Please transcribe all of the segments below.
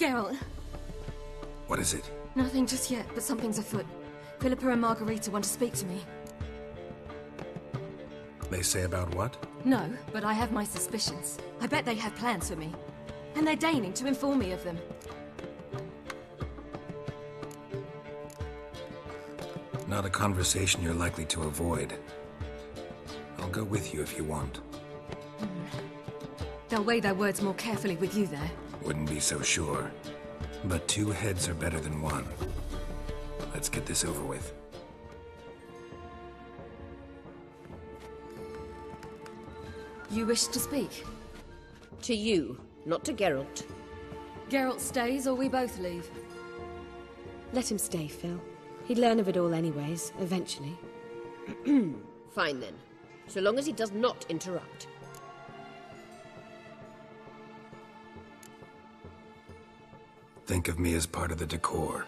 Geralt. What is it? Nothing just yet, but something's afoot. Philippa and Margarita want to speak to me. They say about what? No, but I have my suspicions. I bet they have plans for me. And they're deigning to inform me of them. Not a conversation you're likely to avoid. I'll go with you if you want. They'll weigh their words more carefully with you there. Wouldn't be so sure. But 2 heads are better than 1. Let's get this over with. You wish to speak? To you, not to Geralt. Geralt stays or we both leave? Let him stay, Phil. He'd learn of it all anyways, eventually. Fine then. So long as he does not interrupt. Think of me as part of the decor.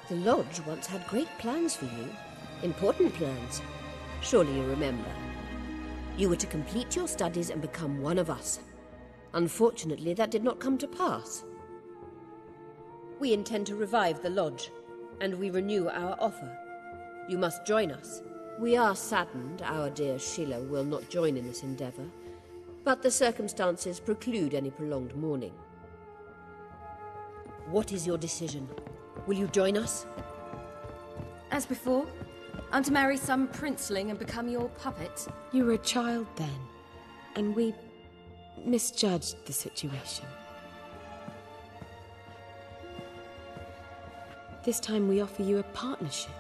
The Lodge once had great plans for you. Important plans. Surely you remember. You were to complete your studies and become one of us. Unfortunately, that did not come to pass. We intend to revive the Lodge, and we renew our offer. You must join us. We are saddened our dear Sheila will not join in this endeavor, but the circumstances preclude any prolonged mourning. What is your decision? Will you join us? As before, I'm to marry some princeling and become your puppet. You were a child then, and we misjudged the situation. This time we offer you a partnership.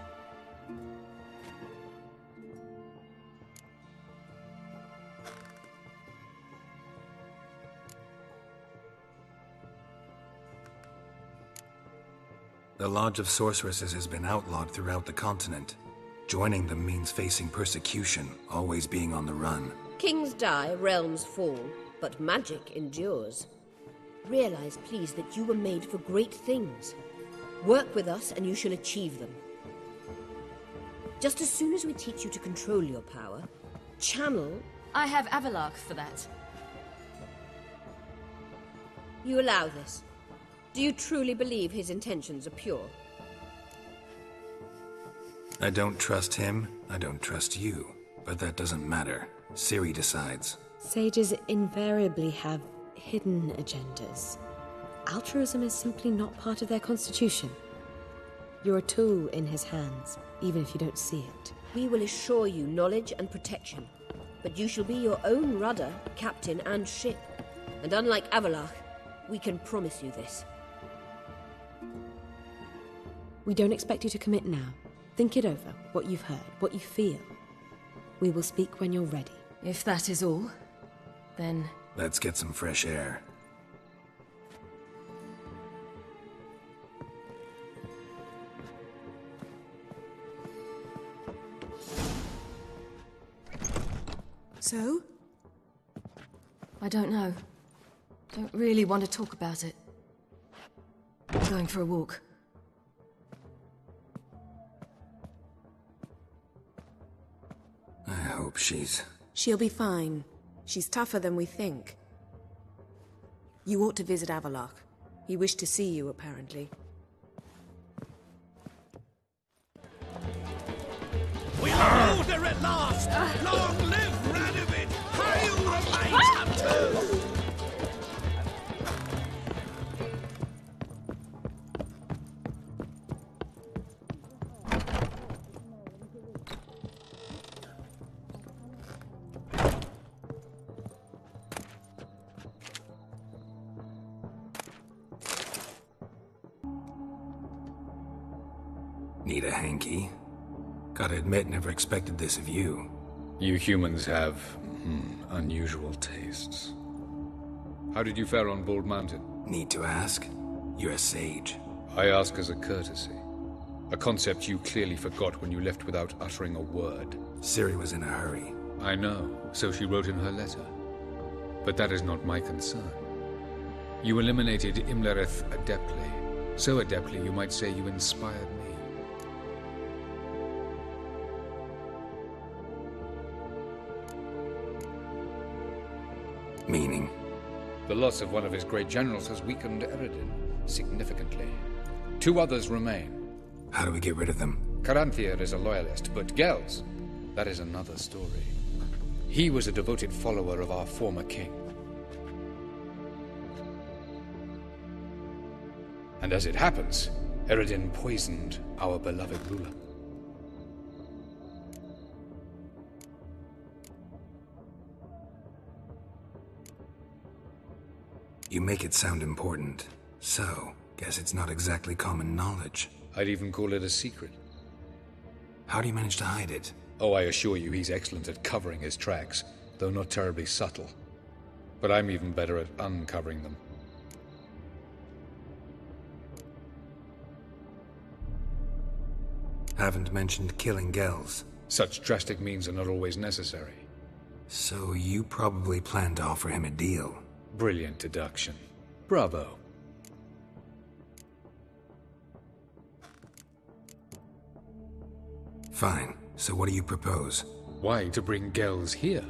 The Lodge of Sorceresses has been outlawed throughout the continent. Joining them means facing persecution, always being on the run. Kings die, realms fall, but magic endures. Realize, please, that you were made for great things. Work with us and you shall achieve them. Just as soon as we teach you to control your power, channel... I have Avalark for that. You allow this. Do you truly believe his intentions are pure? I don't trust him, I don't trust you. But that doesn't matter. Ciri decides. Sages invariably have hidden agendas. Altruism is simply not part of their constitution. You're a tool in his hands, even if you don't see it. We will assure you knowledge and protection, but you shall be your own rudder, captain, and ship. And unlike Avalark, we can promise you this. We don't expect you to commit now. Think it over, what you've heard, what you feel. We will speak when you're ready. If that is all, then... Let's get some fresh air. So? I don't know. Don't really want to talk about it. Going for a walk. I hope she's... She'll be fine. She's tougher than we think. You ought to visit Avalark. He wished to see you, apparently. We are older at last! Long live Radovid! Hail the Mage Hunter! Need a hanky? Gotta admit, never expected this of you. You humans have, unusual tastes. How did you fare on Bald Mountain? Need to ask? You're a sage. I ask as a courtesy. A concept you clearly forgot when you left without uttering a word. Ciri was in a hurry. I know, so she wrote in her letter. But that is not my concern. You eliminated Imlerith adeptly. So adeptly you might say you inspired me. Meaning? The loss of one of his great generals has weakened Eredin significantly. 2 others remain. How do we get rid of them? Caranthir is a loyalist, but Gels, that is another story. He was a devoted follower of our former king. And as it happens, Eredin poisoned our beloved ruler. You make it sound important. So, guess it's not exactly common knowledge. I'd even call it a secret. How do you manage to hide it? Oh, I assure you he's excellent at covering his tracks, though not terribly subtle. But I'm even better at uncovering them. Haven't mentioned killing Gels. Such drastic means are not always necessary. So you probably plan to offer him a deal. Brilliant deduction. Bravo. Fine. So what do you propose? Why, to bring Gels here?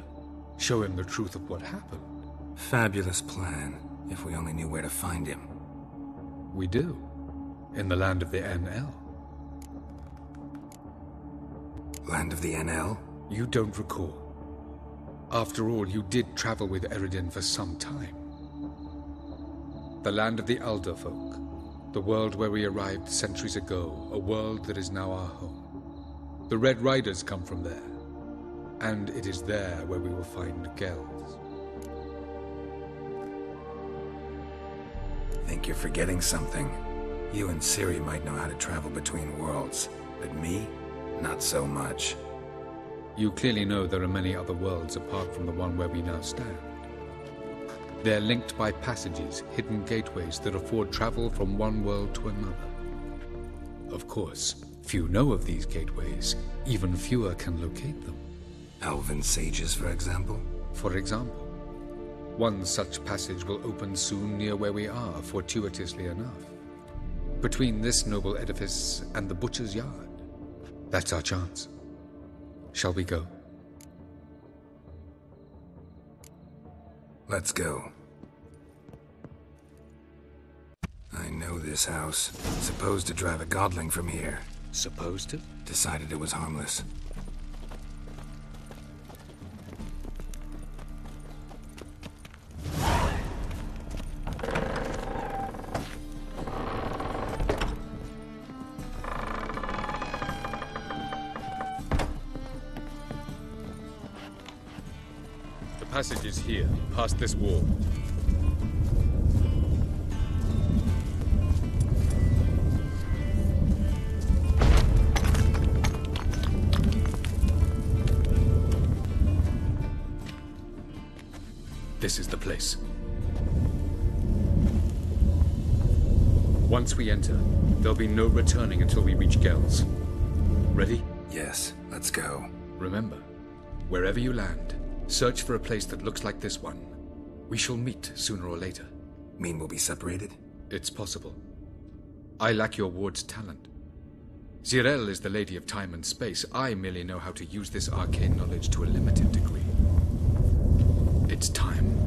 Show him the truth of what happened. Fabulous plan, if we only knew where to find him. We do. In the land of the NL. Land of the NL? You don't recall. After all, you did travel with Eredin for some time. The land of the Alder folk. The world where we arrived centuries ago. A world that is now our home. The Red Riders come from there. And it is there where we will find Gels. Think you're forgetting something. You and Ciri might know how to travel between worlds, but me? Not so much. You clearly know there are many other worlds apart from the one where we now stand. They're linked by passages, hidden gateways that afford travel from one world to another. Of course, few know of these gateways. Even fewer can locate them. Elven sages, for example? For example. One such passage will open soon near where we are, fortuitously enough. Between this noble edifice and the butcher's yard. That's our chance. Shall we go? Let's go. I know this house. Supposed to drive a godling from here. Supposed to? Decided it was harmless. The passage is here, past this wall. This is the place. Once we enter, there'll be no returning until we reach Gels. Ready? Yes, let's go. Remember, wherever you land, search for a place that looks like this one. We shall meet sooner or later. Mean we'll be separated? It's possible. I lack your ward's talent. Zirel is the lady of time and space. I merely know how to use this arcane knowledge to a limited degree. It's time.